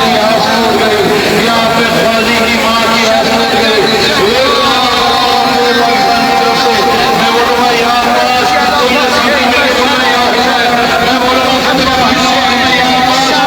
की हसरत करे या अपने गाजी की माँ की हसरत करे। मैं बोलूंगा या अब्बास तुम नसीब मेरे बोलना या हुसैन, मैं बोलूंगा खतरा भाषा में या अब्बास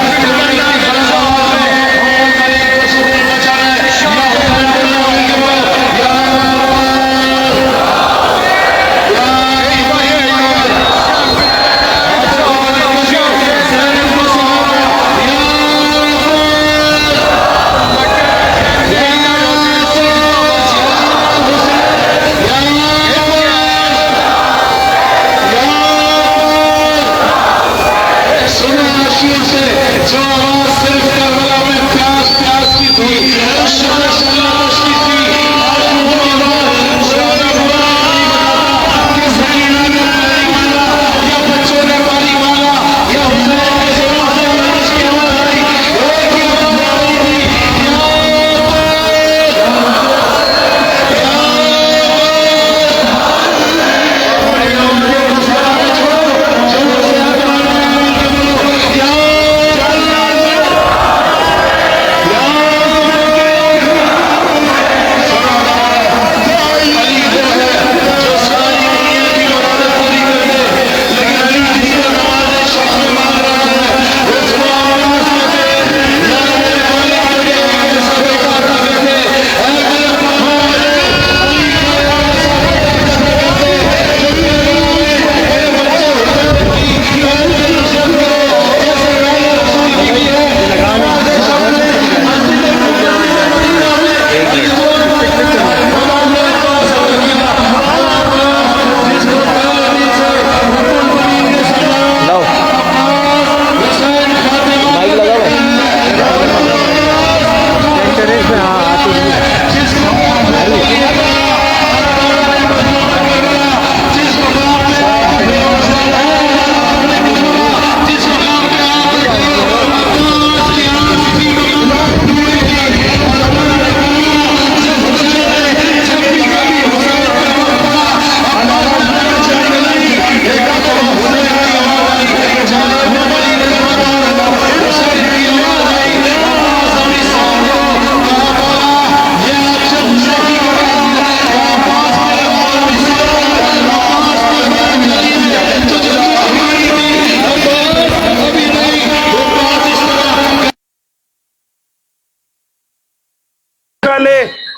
पहले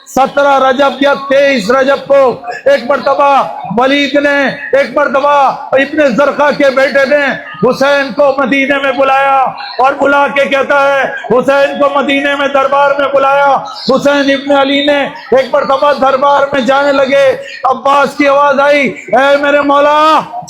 17 रजब या 23 रजब को एक मरतबा वलीद ने, एक मरतबा इब्ने ज़रक़ा के बेटे ने हुसैन को मदीने में बुलाया और बुला के कहता है, हुसैन को मदीने में दरबार में बुलाया। हुसैन इब्ने अली ने एक मरतबा दरबार में जाने लगे। अब्बास की आवाज आई, ऐ मेरे मौला,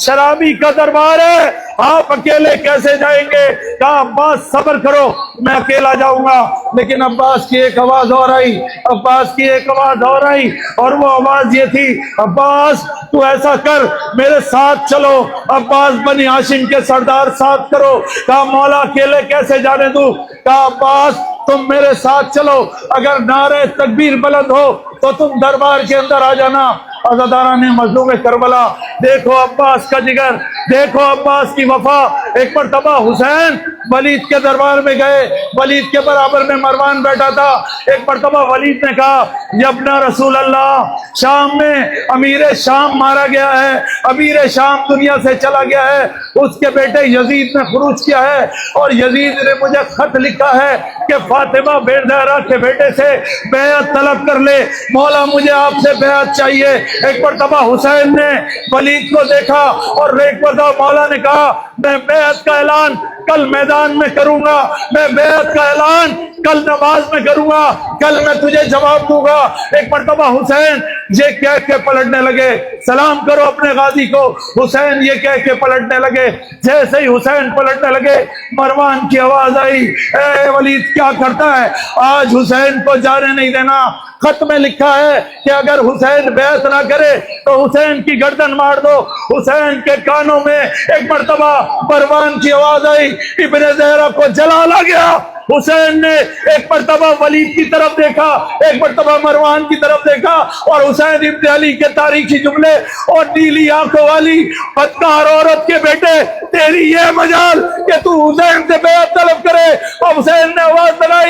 शराबी का दरबार है, आप अकेले कैसे जाएंगे? कहा अब्बास सब्र करो, मैं अकेला जाऊंगा। लेकिन अब्बास की एक आवाज और आई, अब्बास की एक आवाज और आई, और वो आवाज ये थी, अब्बास तू ऐसा कर, मेरे साथ चलो। अब्बास बनी हाशिम के सरदार साथ करो। कहा मौला अकेले कैसे जाने दूं? कहा अब्बास तुम मेरे साथ चलो, अगर नारे तकबीर बुलंद हो तो तुम दरबार के अंदर आ जाना। अज़ादारा ने मज़लूम करबला, देखो अब्बास का जिगर, देखो अब्बास की वफा। एक मरतबा हुसैन वलीद के दरबार में गए, वलीद के बराबर में मरवान बैठा था। एक मरतबा वलीद ने कहा, यब्ना रसूल अल्लाह, शाम में अमीर शाम मारा गया है, अमीर शाम दुनिया से चला गया है, उसके बेटे यजीद ने खुरूज किया है और यजीद ने मुझे खत लिखा है कि फातिमा बेज़हरा के बेटे से बैअत तलब कर ले, मौला मुझे आपसे बैअत चाहिए। एक मरतबा हुसैन ने वलीद को देखा और एक मरतबा मौला ने कहा, मैं बैअत का ऐलान कल मैदान में करूंगा, मैं बैअत का ऐलान कल नमाज में करूंगा, कल मैं तुझे जवाब दूंगा। एक मरतबा हुसैन ये कह के पलटने लगे, सलाम करो अपने गाजी को। हुसैन ये कह के पलटने लगे। जैसे ही हुसैन पलटने लगे, मरवान की आवाज आई, ए वलीद क्या करता है, आज हुसैन को जाने नहीं देना। खत में लिखा है कि अगर हुसैन बैत ना करे तो हुसैन की गर्दन मार दो। हुसैन के कानों में एक मरतबा मरवान की आवाज आई, इब्ने ज़हरा को जलाला गया। हुसैन ने एक मरतबा वलीद की तरफ देखा, एक मरतबा मरवान की तरफ देखा, और हुसैन इब्ने अली के तारीखी जुमले और नीली आंखों वाली बदकार औरत के बेटे, तेरी ये मजाल कि तू हुसैन से बैत तलब करे। और हुसैन ने आवाज लगाई,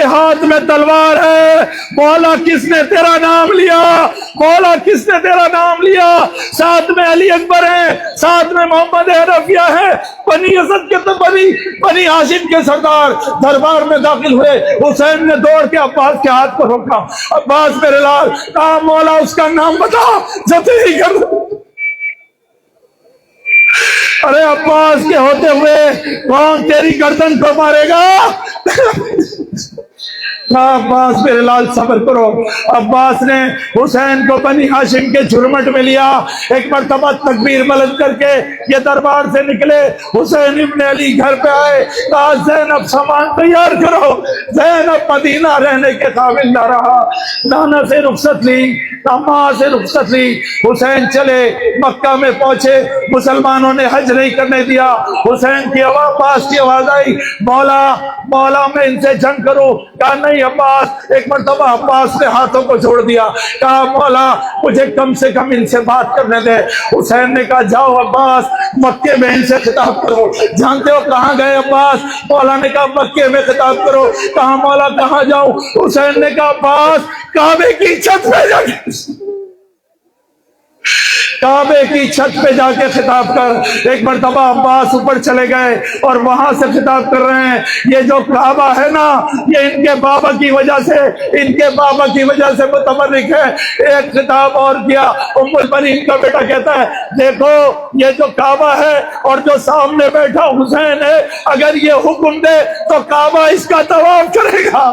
के हाथ में तलवार है। मौला किसने तेरा नाम लिया, मौला किसने तेरा नाम लिया। साथ में अली अकबर है, साथ में मोहम्मद रफिया है, बनी असद के तो बनी हाशिम के सरदार दरबार में दाखिल हुए। हुसैन ने दौड़ के अब्बास के हाथ को रोका। अब्बास मेरे लाल, कहा मौला उसका नाम बता जो तेरी गर्दन। अरे अब्बास के होते हुए कौन तेरी गर्दन को मारेगा। अब्बास मेरे लाल सब्र करो। अब्बास ने हुसैन को बनी हाशिम के झुरमट में लिया। एक मरतबा तकबीर बुलंद करके ये दरबार से निकले। हुसैन इब्ने अली घर पे आए, कहा ज़ैनब सामान तैयार करो। ज़ैनब मदीना रहने के काबिल ना रहा, नाना से रुखसत ली, अम्मा से रुखसत ली। हुसैन चले, मक्का में पहुंचे। मुसलमानों ने हज नहीं करने दिया। हुसैन की अब्बास की आवाज आई, मौला मौला मैं इनसे जंग करूं। कहा नहीं अब्बास। एक मरतबा अब्बास ने हाथों को जोड़ दिया, कहा मौला मुझे कम से कम इनसे बात करने दे। हुसैन ने कहा जाओ अब्बास, मक्के में इनसे खिताब करो। जानते हो कहाँ गए अब्बास? मौला ने कहा मक्के में खिताब करो। कहा मौला कहाँ जाऊं? हुसैन ने कहा अब्बास काबे की छत पे जाके, काबे की छत पे जाके खिताब कर। एक मरतबा अब्बास ऊपर चले गए और वहां से खिताब कर रहे हैं, ये जो काबा है ना, ये इनके बाबा की वजह से, इनके बाबा की वजह से मुतबर्रिक है। एक खिताब और किया। उम्मुल बनीन का बेटा कहता है देखो ये जो काबा है और जो सामने बैठा हुसैन है, अगर ये हुक्म दे तो काबा इसका तवाफ करेगा।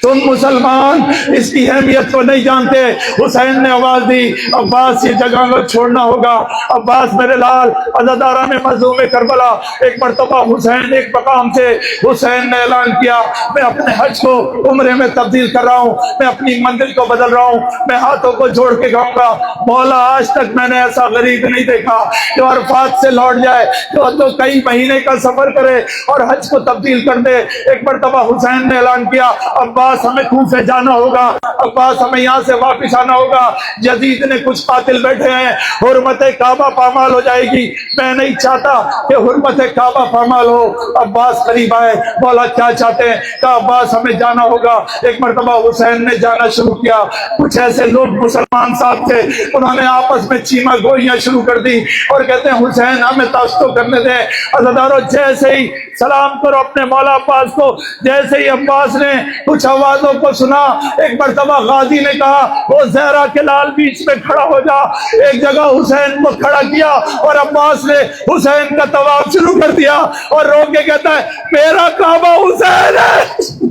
तुम मुसलमान इसकी अहमियत को नहीं जानते। हुसैन ने आवाज दी अब्बास ये जगह को छोड़ना होगा। अब्बास मेरे लाल अज़ादारा ने मज़लूम करबला। एक मरतबा हुसैन एक मकाम से हुसैन ने ऐलान किया मैं अपने हज को उम्रे में तब्दील कर रहा हूँ, मैं अपनी मंजिल को बदल रहा हूँ, मैं हाथों को जोड़ के गाऊंगा। मौला आज तक मैंने ऐसा गरीब नहीं देखा जो अरफात से लौट जाए, जो कई महीने का सफर करे और हज को तब्दील कर दे। एक मरतबा हुसैन ने ऐलान किया अब्बास हमें कूफे जाना होगा, अब्बास हमें यहाँ से वापिस आना होगा। यजीद ने कुछ कातिल बैठे हैं, हुर्मत काबा पामाल हो जाएगी। मैं नहीं चाहता कि हुर्मत काबा पामाल हो। अब्बास करीब आए, बोला क्या चाहते हैं? कहा अब्बास हमें जाना होगा। एक मरतबा हुसैन ने जाना शुरू किया। कुछ ऐसे लोग मुसलमान साहब थे, उन्होंने आपस में चीमा गोइयां शुरू कर दी और कहते हैं हुसैन हमें तास्तो करने दें। अज़ादारों जैसे ही सलाम करो अपने मौला अब्बास को। जैसे ही अब्बास ने कुछ आवाजों को सुना, एक मरतबा गाजी ने कहा वो ज़हरा के लाल बीच में खड़ा हो जा। एक जगह हुसैन को खड़ा किया और अब्बास ने हुसैन का तवाफ शुरू कर दिया और रो के कहता है मेरा काबा हुसैन है,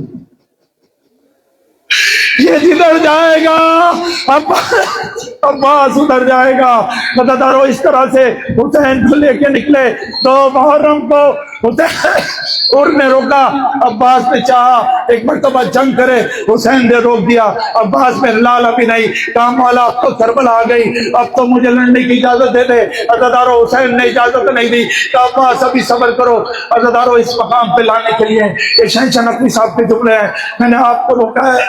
ये जिधर जाएगा अब्बास उधर जाएगा। अज़ादारों इस तरह से हुसैन को लेके निकले। तो मुहर्रम को हुसैन उड़ने रोका। अब्बास ने चाहा एक मरतबा जंग करे, हुसैन ने रोक दिया। अब्बास में लाल अभी नहीं, कहा मौला अब तो करबला आ गई, अब तो मुझे लड़ने की इजाजत दे दे। अज़ादारों हुसैन ने इजाजत नहीं दी। कहा अब्बास अभी सब्र करो। अज़ादारों इस मकाम पे लाने के लिए ये शहंशाह नकवी साहब के जुमले हैं, मैंने आपको रोका है।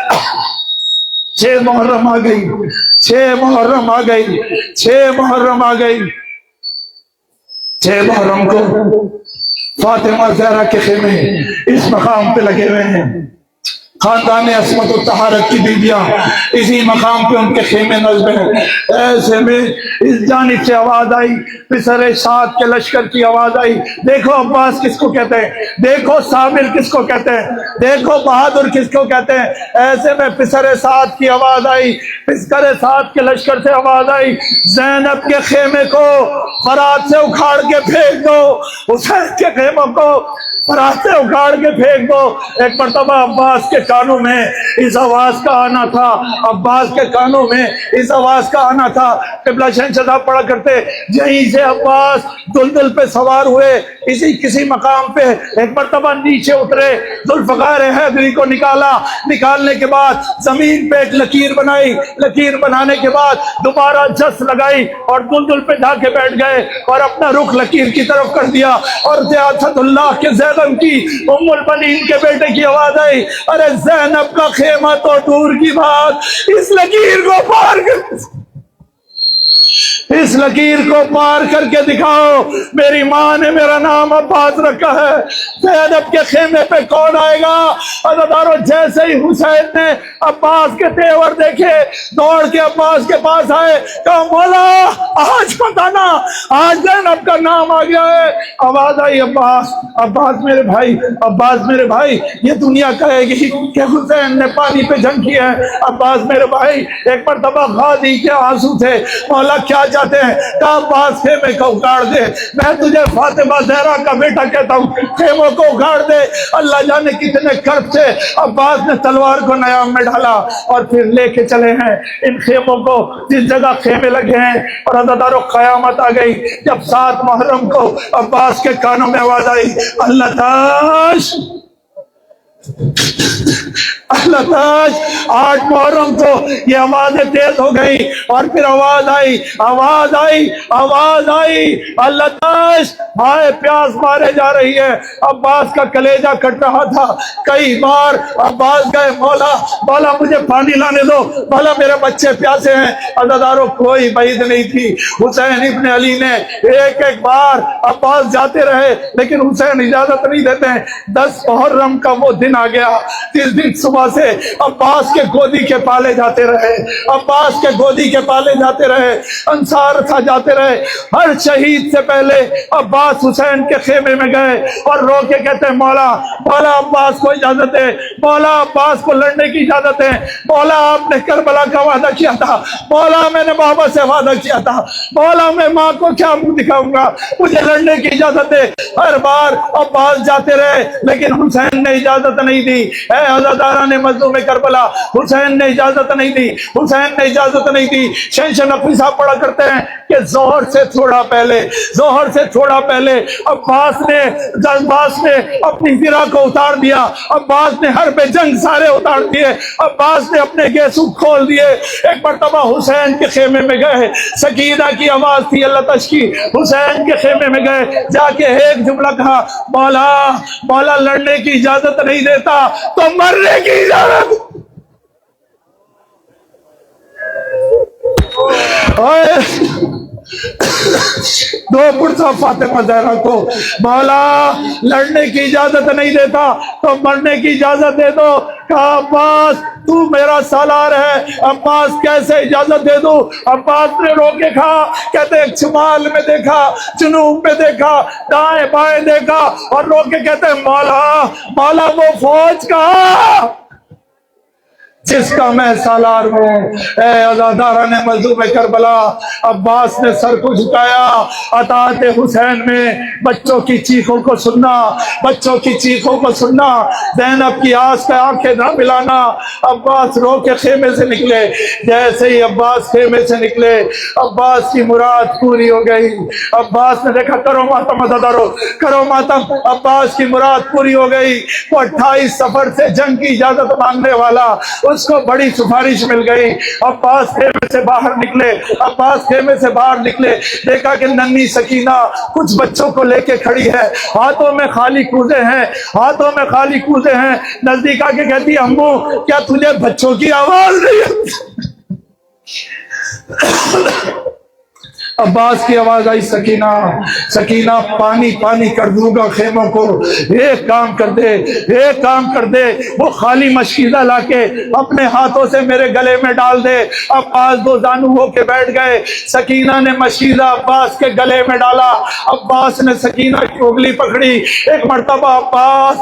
6 मुहर्रम आ गई, 6 मुहर्रम आ गई, 6 मुहर्रम आ गई। 6 मुहर्रम को फातिमा ज़हरा के खेमे इस मकाम पे लगे हुए हैं। खानदान अस्मत और तहारत की बीबियां इसी मकाम पे उनके खेमे नस्ब है। ऐसे में इस जानिब से आवाज आई, पिसरे सात के लश्कर की आवाज आई। देखो अब्बास किसको कहते हैं, देखो साबिर किसको कहते हैं, देखो बहादुर किसको कहते हैं। ऐसे में पिसरे सात की आवाज आई, पिसरे सात के लश्कर से आवाज आई ज़ैनब के खेमे को फरात से उखाड़ के फेंक दो, हुसैन के खेमों को फरात से उखाड़ के फेंक दो। एक मरतबा अब्बास के कानों में इस आवाज का आना था, अब्बास के कानों में इस आवाज का आना था। क़िबला शहंशाह पढ़ा करते, यहीं से अब्बास दुलदुल पे सवार हुए, इसी किसी मकाम पे एक मरतबा नीचे उतरे, जुल्फ़कार हैदरी को निकाला। निकालने के बाद जमीन पे एक लकीर बनाई, लकीर बनाने के बाद दोबारा जस लगाई और दुलदुल पे जाके बैठ गए और अपना रुख लकीर की तरफ कर दिया। और ज़ियादतुल्लाह के ज़ैनब की उम्मुल बनीन के बेटे की आवाज आई, अरे ज़ैनब का खेमा तो दूर की बात, इस लकीर को पार कर। इस लकीर को पार करके दिखाओ। मेरी माँ ने मेरा नाम अब्बास रखा है। ज़ैनब के खेमे पे कौन आएगा? अज़ादारों, जैसे ही हुसैन ने अब्बास के तेवर देखे, दौड़ के अब्बास के पास आए, कहा मौला आज बताना, आज ज़ैनब का नाम आ गया है। आवाज आई अब्बास, अब्बास मेरे भाई, अब्बास मेरे भाई, ये दुनिया कहेगी कि हुसैन ने पानी पे जंग किया है। अब्बास मेरे भाई, एक मरतबा गाजी के आंसू थे, मौला क्या चाहते हैं? कहा अब्बास खेमे को उखाड़ दे। मैं तुझे फातिमा ज़हरा का बेटा कहता हूँ, खेमों को उखाड़ दे। अल्लाह जाने कितने कर्ब से अब्बास ने तलवार को नयाम में डाला और फिर लेके चले हैं इन खेमों को जिस जगह खेमे लगे हैं। और अज़ादारों, क़यामत आ गई जब 7 मुहर्रम को अब्बास के कानों में आवाज आई, अल्लाह ताश, अल्लाह ताश। 8 मुहर्रम को ये आवाजें तेज हो गई और फिर आवाज आई, आवाज आई, आवाज आई, अल्लाह ताश, हाय प्यास मारे जा रही है। अब्बास का कलेजा कट रहा था। कई बार अब्बास गए, मौला मौला मुझे पानी लाने दो, मौला मेरे बच्चे प्यासे हैं। अज़ादारों, कोई बैद नहीं थी। हुसैन इब्ने अली ने एक एक बार अब्बास जाते रहे, लेकिन हुसैन इजाजत नहीं देते। 10 मुहर्रम का वो दिन आ गया जिस दिन सुबह से अब्बास के गोदी के पाले जाते रहे, अब्बास के गोदी के पाले जाते रहे, अंसार था जाते रहे। हर शहीद से पहले अब्बास हुसैन के खेमे में गए और रो के कहते हैं, मौला मौला अब्बास को इजाजत है, मौला अब्बास को लड़ने की इजाजत है। मौला आपने करबला का वादा किया था, मौला मैंने बाबा से वादा किया था, मौला मैं माँ को क्या मुंह दिखाऊंगा, मुझे लड़ने की इजाजत है। हर बार अब्बास जाते रहे, लेकिन हुसैन ने इजाजत नहीं दी। अज़ादारा ने मज़लूम करबला, हुसैन ने इजाजत नहीं दी, हुसैन ने इजाजत नहीं दी। शहंशाह नकवी साहब पढ़ा करते हैं कि जोहर से थोड़ा पहले, जोहर से थोड़ा पहले अब्बास ने अपनी ज़िरा को उतार दिया। अब्बास ने हर पे जंग सारे उतार दिए। अब्बास ने अपने गेसू खोल दिए। एक मरतबा हुसैन के खेमे में गए, सकीना की आवाज थी अल्लाह तश की। हुसैन के खेमे में गए, जाके एक जुमला कहा, मौला मौला लड़ने की इजाजत नहीं देता तो मरने की इजाजत। दो पुरसा फातिमा ज़हरा को, मौला लड़ने की इजाजत नहीं देता तो मरने की इजाजत दे दो। कहा अब्बास तू मेरा सालार है, अब्बास कैसे इजाजत दे दूं? अब्बास ने रोके कहा, कहते शुमाल में देखा, जुनूब में देखा, दाएं बाएं देखा और रोके कहते मौला मौला वो फौज का जिसका मैं सालार हूँ। अज़ादारा ने मज़लूम करबला, अब्बास ने सर को झुकाया। अताअत हुसैन में बच्चों की चीखों को सुनना, बच्चों की चीखों को सुनना, ज़ैनब की आस पे आंखें न मिलाना। अब्बास रो के खेमे से निकले। जैसे ही अब्बास खेमे से निकले, अब्बास की मुराद पूरी हो गई। अब्बास ने देखा, करो मातम अज़ादारो, करो मातम, अब्बास की मुराद पूरी हो गई। वो 28 सफर से जंग की इजाजत मांगने वाला, उसको बड़ी सिफारिश मिल गई। अब्बास खेमे से बाहर निकले, अब्बास खेमे से बाहर निकले, देखा कि नन्ही सकीना कुछ बच्चों को लेके खड़ी है, हाथों में खाली कूजे हैं, हाथों में खाली कूजे हैं। नजदीक आके कहती है, अम्मू क्या तुझे बच्चों की आवाज नहीं है? अब्बास की आवाज आई, सकीना सकीना पानी पानी कर दूंगा खेमों को, एक काम कर दे, एक काम कर दे, वो खाली मशीदा लाके अपने हाथों से मेरे गले में डाल दे। अब्बास दो जानू होके बैठ गए। सकीना ने मशीदा अब्बास के गले में डाला। अब्बास ने सकीना की उंगली पकड़ी। एक मर्तबा अब्बास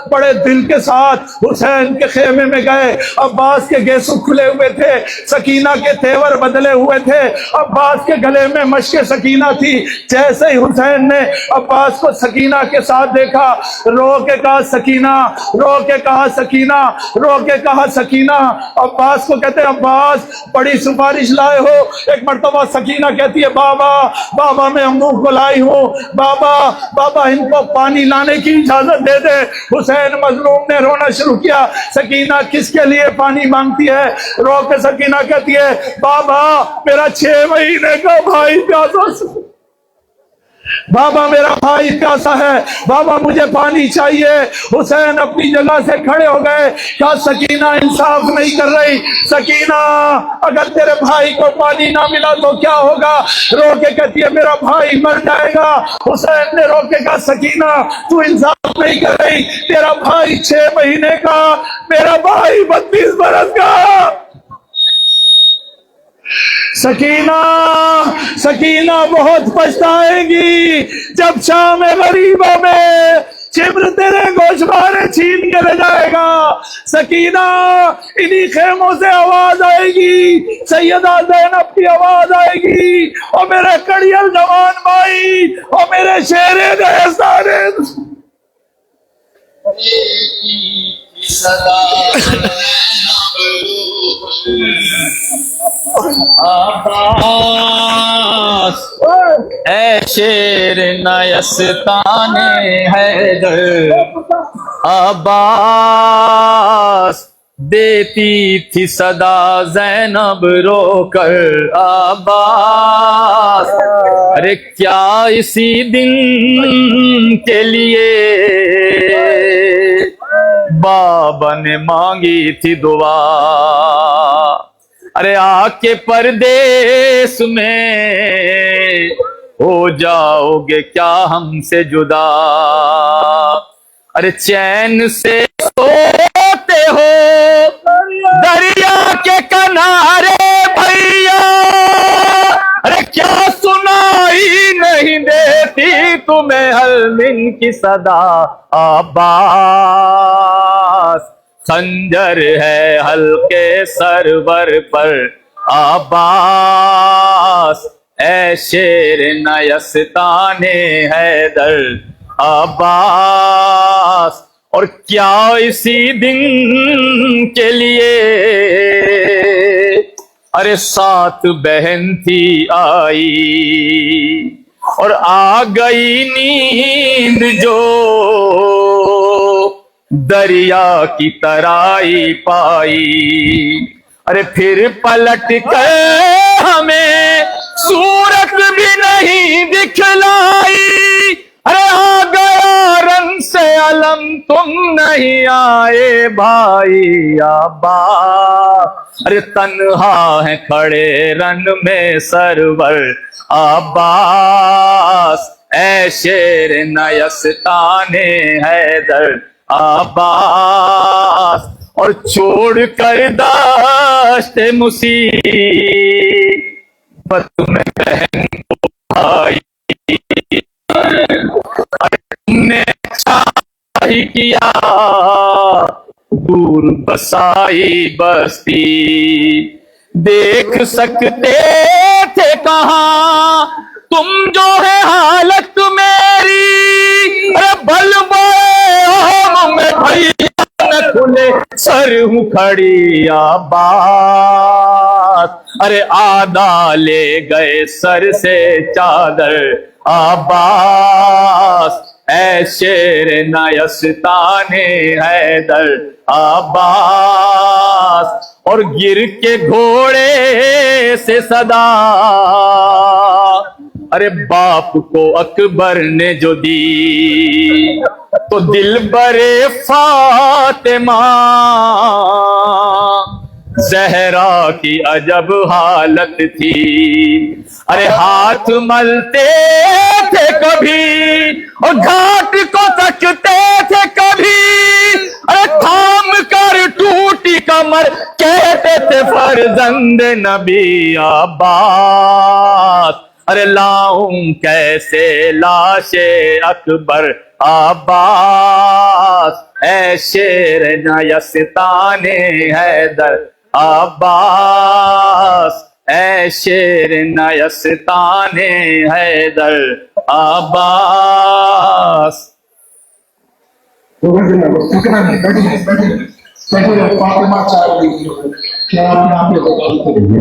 बड़े दिल के साथ हुसैन के खेमे में गए। अब्बास के गेसू खुले हुए थे, सकीना के तेवर बदले हुए थे, अब्बास के गले में मश्क सकीना थी। जैसे ही हुसैन ने अब्बास को सकीना के साथ देखा, रो के कहा सकीना, रो के कहा सकीना, रो के कहा सकीना। अब्बास को कहते अब्बास बड़ी सिफारिश लाए हो। एक मर्तबा सकीना कहती है, बाबा बाबा मैं अम्मू को लाई हूँ, बाबा बाबा इनको पानी लाने की इजाजत दे दे। हुसैन मजलूम ने रोना शुरू किया। सकीना किसके लिए पानी मांगती है? रो के सकीना कहती है, बाबा मेरा 6 महीने का भाई प्यासा, बाबा मेरा भाई प्यासा है, बाबा मुझे पानी चाहिए। हुसैन अपनी जगह से खड़े हो गए। क्या सकीना इंसाफ नहीं कर रही? सकीना, अगर तेरे भाई को पानी ना मिला तो क्या होगा? रो के कहती है मेरा भाई मर जाएगा। हुसैन ने रोके कहा सकीना तू इंसाफ नहीं कर रही, तेरा भाई 6 महीने का, मेरा भाई 32 बरस का। सकीना, सकीना बहुत पछताएगी जब शाम गरीबों में चिब्र तेरे गोशवारे छीन के ले जाएगा। सकीना, इन्हीं खेमों से आवाज आएगी, सैयदा ज़ैनब की आवाज आएगी, और मेरे कड़ियल जवान भाई और मेरे शेरे दहस्ताने अब्बास ऐ शेर नयस्ताने हैदर, अब्बास देती थी सदा ज़ैनब रोकर। अब्बास अरे क्या इसी दिन के लिए बाबा ने मांगी थी दुआ। अरे आके परदेस में हो जाओगे क्या हमसे जुदा। अरे चैन से सोते हो दरिया के किनारे भैया, अरे क्या सुनाई नहीं देती तुम्हें हलमिन की सदा। अब्बास खंजर है हल्के सरवर पर, अब्बास ऐ शेर नयस्ताने हैदर। अब्बास और क्या इसी दिन के लिए अरे 7 बहन थी आई, और आ गई नींद जो दरिया की तराई पाई। अरे फिर पलट कर हमें सूरत भी नहीं दिखलाई। अरे आ गया रंग से अलम तुम नहीं आए भाई। अब्बास अरे तन्हा है खड़े रन में सरवर। अब्बास ऐ शेर नयस्ताने हैदर। अब्बास और छोड़ कर दाश्त मुसीबत में बहन को भाई, तुमने अच्छा ही किया दूर बसाई बस्ती। देख सकते थे कहाँ तुम जो है हालत मेरी। अरे बल में भैया न खुले सर हूँ खड़ी। अब्बास अरे आधा ले गए सर से चादर। अब्बास ऐ शेर नयस्ताने हैदर। अब्बास और गिर के घोड़े से सदा अरे बाप को अकबर ने जो दी, तो दिल बरे फातिमा जहरा की अजब हालत थी। अरे हाथ मलते थे कभी और घाट को तकते थे कभी। अरे थाम कर टूटी कमर कहते थे फर्जंद नबी। अब्बास अरे लाऊं कैसे लाशे अकबर। अब्बास ऐ शेर नयस्ताने हैदर। अब्बास ऐ शेर नयस्ताने हैदर। अब्बास ये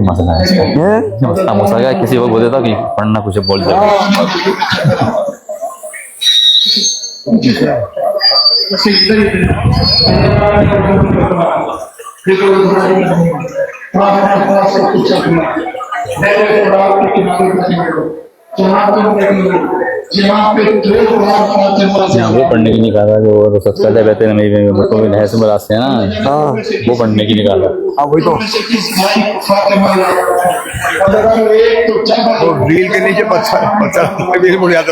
मसला है इसका। ये मसला क्या है, किसी को बोल देता कि पढ़ना कुछ बोल जाए। हाँ, वो पढ़ने की निकाला जो सब्सक्राइब रहते हैं मेरे बच्चों में नहर से बरासते हैं ना, हाँ वो पढ़ने की निकाला। हाँ वही तो रील के नीचे पत्थर रील मुड़ जाता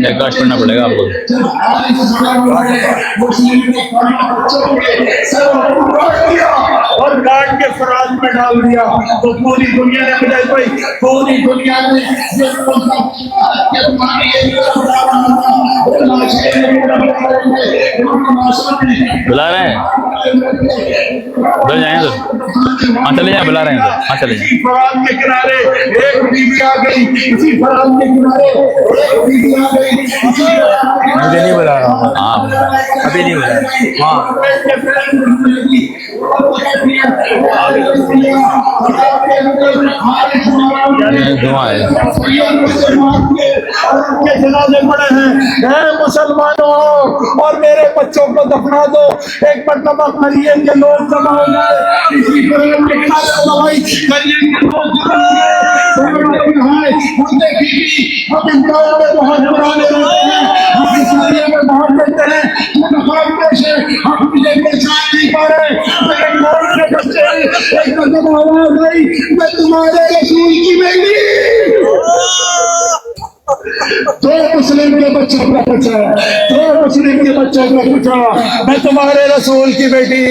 एक काश पढ़ना पड़ेगा आपको। और काट के फराज में डाल दिया तो पूरी दुनिया ने बजाई भाई, पूरी दुनिया ने बुला रहे हैं, उधर जाए तो हाँ चले जाए, बुला रहे हैं तो हाँ चले जाए। फराज के किनारे एक बीवी आ गई, इसी फराज के किनारे एक बीवी आ गई। मुझे नहीं बुला रहा, हाँ अभी नहीं बुला रहा। धुआं है। जनाजे पड़े हैं मुसलमानों, और मेरे बच्चों को दफना दो। एक मरतबा करिए के लोग जमा हो गए, इसी तरह बहुत पुराने रहते हैं, में बहुत रहते हैं, हम मुझे पहचान नहीं पा रहे। मेरे मौत के बच्चे एक मरतबा आवाज आई, मैं तुम्हारे रसूल की बेटी। दो मुस्लिम के बच्चों का पूछा, दो मुस्लिम के बच्चों का पूछा, मैं तुम्हारे रसूल की बेटी।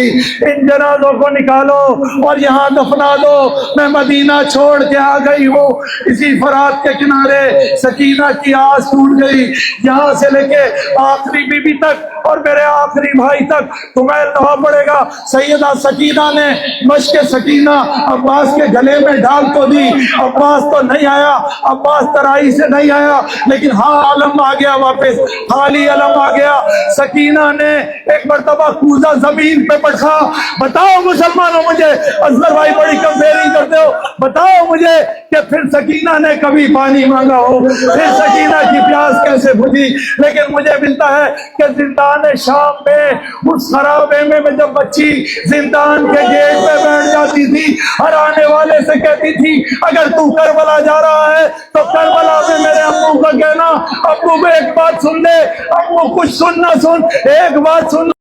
इन जनाजों को निकालो और यहाँ दफना दो। मैं मदीना छोड़ के आ गई हूँ। इसी फरात के किनारे सकीना की आस टूट गई। यहाँ से लेके आखिरी बीबी तक और मेरे आखिरी भाई तक तुम्हें लहा पड़ेगा। सैयदा सकीना ने मश्क सकीना अब्बास के गले में डाल तो दी। अब्बास तो नहीं आया, अब्बास तराई से नहीं आया, लेकिन हाँ आलम आ गया वापस, खाली आलम आ गया। सकीना ने एक मरतबा कूदा जमीन पे पटका। बताओ मुसलमानों, मुझे असगर भाई बड़ी कंपेयरिंग करते हो, बताओ मुझे कि फिर सकीना ने कभी पानी मांगा हो, फिर सकीना की प्यास कैसे बुझी। लेकिन मुझे मिलता है कि जिंदान शाम में उस खराबे में जब बच्ची जिंदान के गेट पे बैठ जाती थी, हर आने वाले से कहती थी अगर तू करबला जा रहा है तो करबला में मेरे अम्मू को कहना, अम्मू को एक बात सुन ले, अम्मू कुछ सुन ना सुन, एक बात सुन।